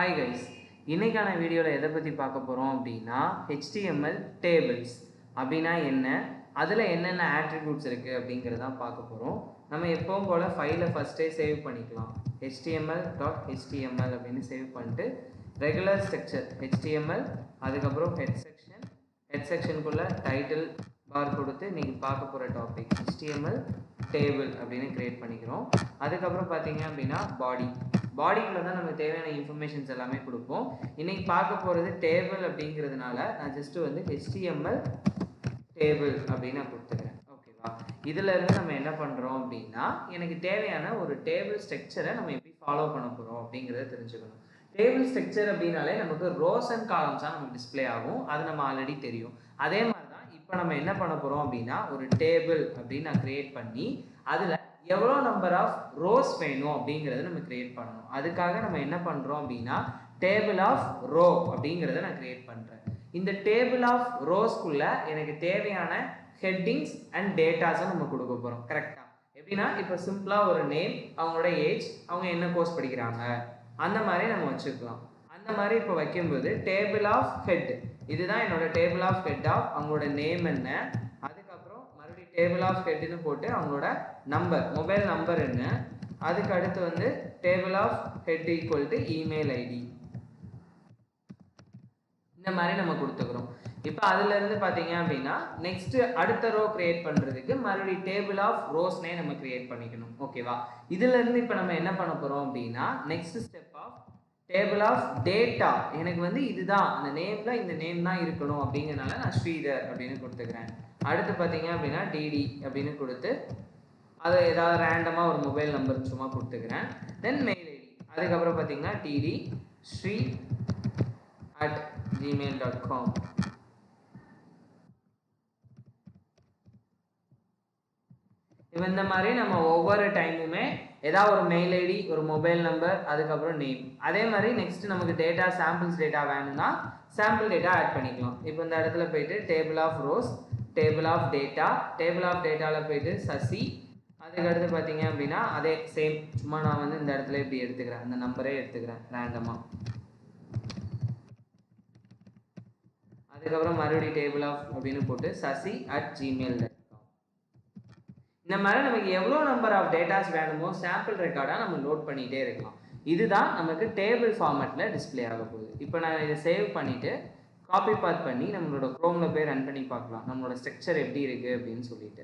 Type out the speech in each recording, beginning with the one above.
Hi guys, இன்னைக்கான வீடியோவில் எதை பற்றி பார்க்க போகிறோம் அப்படின்னா HTML டேபிள்ஸ் அப்படின்னா என்ன, அதில் என்னென்ன ஆட்ரிபியூட்ஸ் இருக்குது அப்படிங்கிறதான் பார்க்க போகிறோம். நம்ம எப்பவும் போல் ஃபைலை ஃபஸ்ட்டே சேவ் பண்ணிக்கலாம். html.html அப்படின்னு சேவ் பண்ணிட்டு ரெகுலர் ஸ்ட்ரக்சர் HTML, அதுக்கப்புறம் ஹெட் செக்ஷனுக்குள்ளே டைட்டில் பார் கொடுத்து நீங்கள் பார்க்க போகிற டாபிக் HTML டேபிள் அப்படின்னு க்ரியேட் பண்ணிக்கிறோம். அதுக்கப்புறம் பார்த்தீங்க அப்படின்னா பாடிக்குள்ளே தான் நமக்கு தேவையான இன்ஃபர்மேஷன்ஸ் எல்லாமே கொடுப்போம். இன்றைக்கி பார்க்க போகிறது டேபிள் அப்படிங்கிறதுனால நான் ஜஸ்ட்டு வந்து HTML டேபிள் அப்படின்னு நான் கொடுத்துக்கிறேன். ஓகேவா? இதில் இருந்து நம்ம என்ன பண்ணுறோம் அப்படின்னா எனக்கு தேவையான ஒரு டேபிள் ஸ்ட்ரக்சரை நம்ம எப்படி ஃபாலோ பண்ண போகிறோம் அப்படிங்கிறத தெரிஞ்சுக்கணும். டேபிள் ஸ்ட்ரக்சர் அப்படின்னாலே நமக்கு ரோஸ் அண்ட் காலம்ஸாக நமக்கு டிஸ்பிளே ஆகும். அது நம்ம ஆல்ரெடி தெரியும். அதே மாதிரி தான் இப்போ நம்ம என்ன பண்ண போகிறோம் அப்படின்னா ஒரு டேபிள் அப்படின்னு நான் க்ரியேட் பண்ணி அதில் எவ்வளோ நம்பர் ஆஃப் ரோஸ் வேணும் அப்படிங்கிறத நம்ம க்ரியேட் பண்ணணும். அதுக்காக நம்ம என்ன பண்ணுறோம் அப்படின்னா டேபிள் ஆஃப் ரோ அப்படிங்கிறத நான் க்ரியேட் பண்ணுறேன். இந்த டேபிள் ஆஃப் ரோஸ்க்குள்ளே எனக்கு தேவையான ஹெட்டிங்ஸ் அண்ட் டேட்டாஸை நம்ம கொடுக்க போகிறோம். கரெக்டாக? எப்படின்னா இப்போ சிம்பிளாக ஒரு நேம், அவங்களோட ஏஜ், அவங்க என்ன கோர்ஸ் படிக்கிறாங்க, அந்த மாதிரி நம்ம வச்சுக்கலாம். அந்த மாதிரி இப்போ வைக்கும்போது டேபிள் ஆஃப் ஹெட், இதுதான் என்னோட டேபிள் ஆஃப் ஹெட் ஆஃப் அவங்களோட நேம் என்ன, அதுக்கப்புறம் மறுபடியும் டேபிள் ஆஃப் ஹெட்னு போட்டு அவங்களோட நம்பர், மொபைல் நம்பர் என்ன, அதுக்கு அடுத்து வந்து table of head equal to email ID, இந்த மாதிரி நம்ம கொடுத்துக்கிறோம். இப்போ அதுலேருந்து பார்த்தீங்க அப்படின்னா நெக்ஸ்ட் அடுத்த ரோ கிரியேட் பண்ணுறதுக்கு மறுபடியும் டேபிள் ஆஃப் ரோஸ்னே நம்ம கிரியேட் பண்ணிக்கணும். ஓகேவா? இதுலேருந்து இப்போ நம்ம என்ன பண்ண போகிறோம் அப்படின்னா next step of table of data, எனக்கு வந்து இதுதான் அந்த நேமில் இந்த நேம் தான் இருக்கணும் அப்படிங்கிறனால நான் ஸ்ரீதர் அப்படின்னு கொடுத்துக்கிறேன். அடுத்து பார்த்தீங்க அப்படின்னா டிடி அப்படின்னு கொடுத்து அதை ஏதாவது ரேண்டமாக ஒரு மொபைல் நம்பர் சும்மா கொடுத்துக்கிறேன். தென் மெயில் ஐடி, அதுக்கப்புறம் பார்த்தீங்கன்னா டிடி sri@gmail.com. இப்போ இந்த மாதிரி நம்ம ஒவ்வொரு டைமுமே ஏதாவது ஒரு மெயில் ஐடி, ஒரு மொபைல் நம்பர், அதுக்கப்புறம் நேம், அதே மாதிரி நெக்ஸ்ட் நமக்கு டேட்டா சாம்பிள்ஸ் டேட்டா வேணும்னா சாம்பிள் டேட்டா ஆட் பண்ணிக்கலாம். இப்போ இந்த இடத்துல போயிட்டு table of rows, table of data, table of டேட்டாவில் போயிட்டு சசி, அதுக்கடுத்து பார்த்தீங்க அப்படின்னா அதே சேம், சும்மா நான் வந்து இந்த இடத்துல இப்படி எடுத்துக்கிறேன், அந்த நம்பரே எடுத்துக்கிறேன் ரேண்டமாக. அதுக்கப்புறம் மறுபடியும் டேபிள் ஆஃப் அப்படின்னு போட்டு sasi@gmail.com. இந்த மாதிரி நமக்கு எவ்வளோ நம்பர் ஆஃப் டேட்டாஸ் வேணுமோ சாம்பிள் ரெக்கார்டாக நம்ம லோட் பண்ணிகிட்டே இருக்கலாம். இதுதான் நமக்கு டேபிள் ஃபார்மேட்டில் டிஸ்பிளே ஆக போகுது. இப்போ நான் இதை சேவ் பண்ணிவிட்டு காப்பி பாத் பண்ணி நம்மளோட க்ரோமில் போய் ரன் பண்ணி பார்க்கலாம் நம்மளோட ஸ்ட்ரக்சர் எப்படி இருக்குது அப்படின்னு சொல்லிட்டு.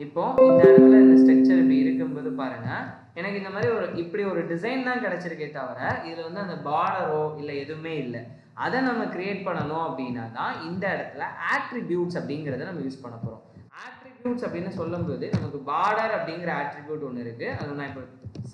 இப்போது இந்த இடத்துல இந்த ஸ்ட்ரக்சர் இப்படி இருக்கும்போது பாருங்கள், எனக்கு இந்த மாதிரி இப்படி ஒரு டிசைன் தான் கிடச்சிருக்கே தவிர இதில் வந்து அந்த பார்டரோ இல்லை எதுவுமே இல்லை. அதை நம்ம கிரியேட் பண்ணணும் அப்படின்னா தான் இந்த இடத்துல ஆட்ரிபியூட்ஸ் அப்படிங்கிறத நம்ம யூஸ் பண்ண போகிறோம். ஆட்ரிபியூட்ஸ் அப்படின்னு சொல்லும்போது நமக்கு பார்டர் அப்படிங்கிற ஆட்ரிபியூட் ஒன்று இருக்குது. அது நான் இப்போ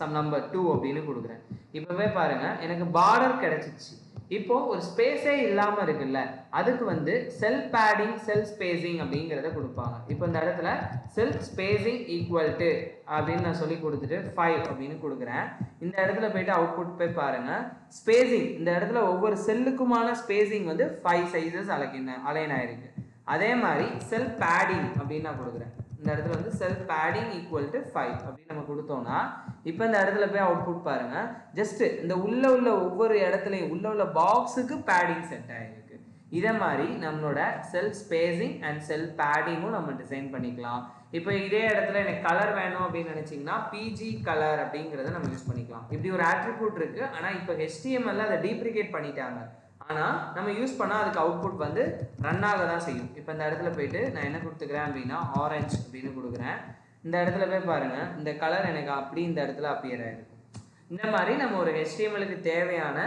சம் நம்பர் 2 அப்படின்னு கொடுக்குறேன். இப்போவே பாருங்கள் எனக்கு பார்டர் கிடச்சிச்சு. இப்போ ஒரு ஸ்பேஸே இல்லாமல் இருக்குல்ல, அதுக்கு வந்து செல் பேடிங், செல் ஸ்பேசிங் அப்படிங்கிறத கொடுப்பாங்க. இப்போ இந்த இடத்துல செல் ஸ்பேசிங் ஈக்குவல் டு அப்படின்னு நான் சொல்லி கொடுத்துட்டு 5 அப்படின்னு கொடுக்குறேன். இந்த இடத்துல போயிட்டு அவுட்புட் போய் பாருங்கள், ஸ்பேசிங் இந்த இடத்துல ஒவ்வொரு செல்லுக்குமான ஸ்பேசிங் வந்து 5 சைஸஸ் அலைன் ஆயிருக்கு. அதே மாதிரி செல் பேடிங் அப்படின்னு நான் கொடுக்குறேன். இந்த இடத்துல வந்து செல் பேடிங் ஈக்குவல் டு 5 அப்படின்னு நம்ம கொடுத்தோம்னா இப்போ இந்த இடத்துல போய் அவுட்புட் பாருங்க, ஜஸ்ட் இந்த உள்ள ஒவ்வொரு இடத்துலையும் உள்ள பாக்ஸுக்கு பேடிங் செட் ஆகிருக்கு. இதே மாதிரி நம்மளோட செல் ஸ்பேசிங் அண்ட் செல் பேடிங்கும் நம்ம டிசைன் பண்ணிக்கலாம். இப்போ இதே இடத்துல எனக்கு கலர் வேணும் அப்படின்னு நினைச்சிங்கன்னா பிஜி கலர் அப்படிங்கிறத நம்ம யூஸ் பண்ணிக்கலாம். இப்படி ஒரு ஆட்ரிபியூட் இருக்கு. ஆனால் இப்போ HTML அதை டீப்ரிகேட் பண்ணிட்டாங்க. ஆனால் நம்ம யூஸ் பண்ணால் அதுக்கு அவுட்புட் வந்து ரன் ஆக தான் செய்யும். இப்போ இந்த இடத்துல போயிட்டு நான் என்ன கொடுத்துக்கிறேன் அப்படின்னா ஆரஞ்சு அப்படின்னு கொடுக்குறேன். இந்த இடத்துல போய் பாருங்கள், இந்த கலர் எனக்கு அப்படி இந்த இடத்துல அப்பியர் ஆகிருக்கும். இந்த மாதிரி நம்ம ஒரு HTMLக்கு தேவையான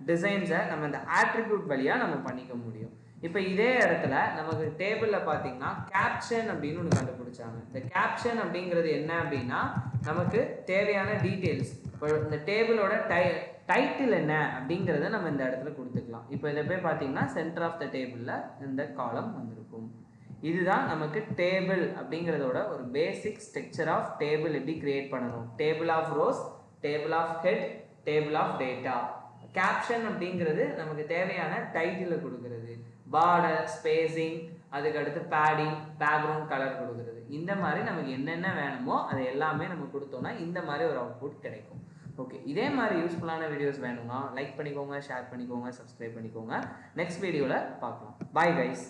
டிசைன்ஸை நம்ம இந்த ஆட்ரிபியூட் வழியாக நம்ம பண்ணிக்க முடியும். இப்போ இதே இடத்துல நமக்கு டேபிளில் பார்த்தீங்கன்னா கேப்ஷன் அப்படின்னு ஒன்று கண்டுபிடிச்சாங்க. இந்த கேப்ஷன் அப்படிங்கிறது என்ன அப்படின்னா நமக்கு தேவையான டீட்டெயில்ஸ், இப்போ இந்த டேபிளோட டைட்டில் என்ன அப்படிங்கிறத நம்ம இந்த இடத்துல கொடுத்துக்கலாம். இப்போ இதை போய் பார்த்தீங்கன்னா சென்டர் ஆஃப் த டேபிளில் இந்த காலம் வந்திருக்கும். இதுதான் நமக்கு டேபிள் அப்படிங்கிறதோட ஒரு பேசிக் ஸ்ட்ரக்சர் ஆஃப் டேபிள் எப்படி கிரியேட் பண்ணணும். Table of rows, table of head, table of data. Caption அப்படிங்கிறது நமக்கு தேவையான டைட்டிலை கொடுக்கறது, பார்டர், ஸ்பேசிங், அதுக்கடுத்து பேடிங், பேக்ரவுண்ட் கலர் கொடுக்கறது. இந்த மாதிரி நமக்கு என்னென்ன வேணுமோ அதை எல்லாமே நம்ம கொடுத்தோம்னா இந்த மாதிரி ஒரு அவுட்புட் கிடைக்கும். ஓகே, இதே மாதிரி யூஸ்ஃபுல்லான வீடியோஸ் வேணும்னா லைக் பண்ணிக்கோங்க, ஷேர் பண்ணிக்கோங்க, சப்ஸ்கிரைப் பண்ணிக்கோங்க. நெக்ஸ்ட் வீடியோவில் பார்க்கலாம். Bye guys.